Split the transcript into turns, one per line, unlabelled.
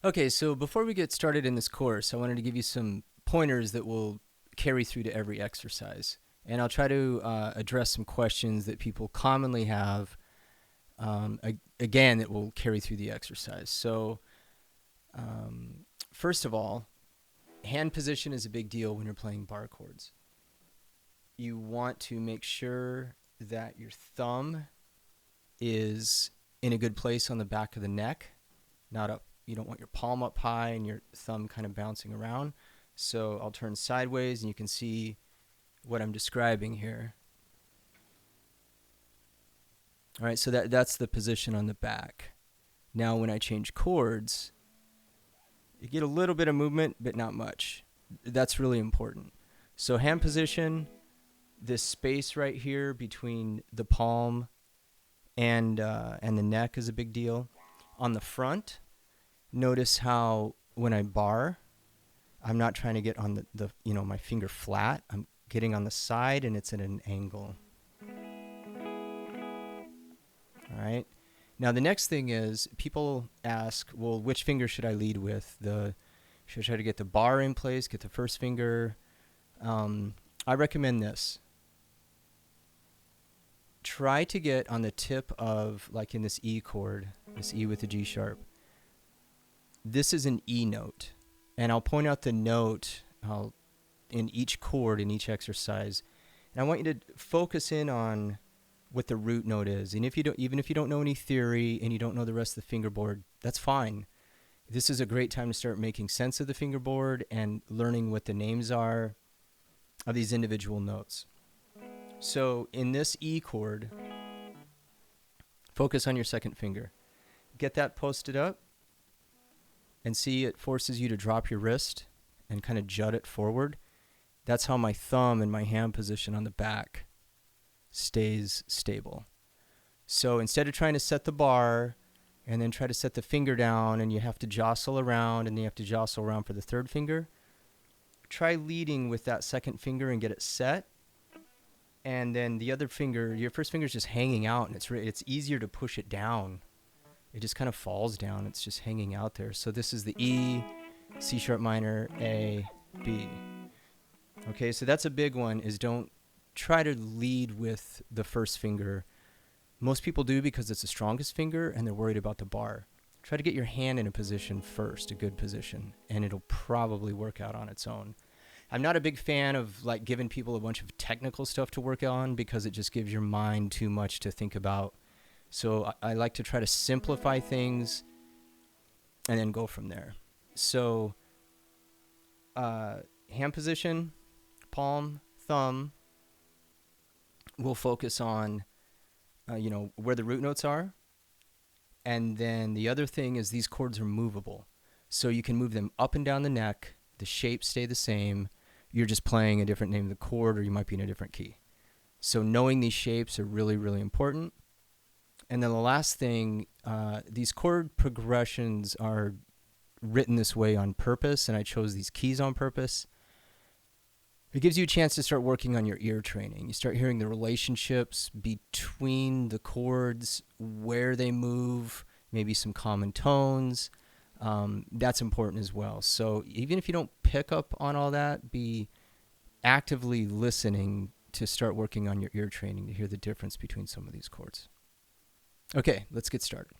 Okay, so before we get started in this course, I wanted to give you some pointers that will carry through to every exercise. And I'll try to address some questions that people commonly have, again, that will carry through the exercise. So, first of all, hand position is a big deal when you're playing bar chords. You want to make sure that your thumb is in a good place on the back of the neck, not up. You don't want your palm up high and your thumb kind of bouncing around. So I'll turn sideways and you can see what I'm describing here. All right, so that's the position on the back. Now when I change chords, you get a little bit of movement, but not much. That's really important. So hand position, this space right here between the palm and the neck is a big deal. On the front, notice how when I bar, I'm not trying to get on the my finger flat. I'm getting on the side and it's at an angle. All right. Now the next thing is people ask, well, which finger should I lead with? Should I try to get the bar in place, get the first finger? I recommend this. Try to get on the tip of, like in this E chord, this E with the G sharp. This is an E note. And I'll point out the note in each chord, in each exercise. And I want you to focus in on what the root note is. And even if you don't know any theory and you don't know the rest of the fingerboard, that's fine. This is a great time to start making sense of the fingerboard and learning what the names are of these individual notes. So in this E chord, focus on your second finger. Get that posted up and see it forces you to drop your wrist and kind of jut it forward. That's how my thumb and my hand position on the back stays stable. So instead of trying to set the bar and then try to set the finger down and you have to jostle around and then you have to jostle around for the third finger, try leading with that second finger and get it set. And then the other finger, your first finger is just hanging out, and it's easier to push it down. It just kind of falls down. It's just hanging out there. So this is the E, C sharp minor, A, B. Okay, so that's a big one, is don't try to lead with the first finger. Most people do because it's the strongest finger and they're worried about the bar. Try to get your hand in a position first, a good position, and it'll probably work out on its own. I'm not a big fan of like giving people a bunch of technical stuff to work on because it just gives your mind too much to think about. So I like to try to simplify things and then go from there. So hand position, palm, thumb. We'll focus on where the root notes are. And then the other thing is these chords are movable. So you can move them up and down the neck. The shapes stay the same. You're just playing a different name of the chord, or you might be in a different key. So knowing these shapes are really, really important. And then the last thing, these chord progressions are written this way on purpose, and I chose these keys on purpose. It gives you a chance to start working on your ear training. You start hearing the relationships between the chords, where they move, maybe some common tones. That's important as well. So even if you don't pick up on all that, be actively listening to start working on your ear training to hear the difference between some of these chords. Okay, let's get started.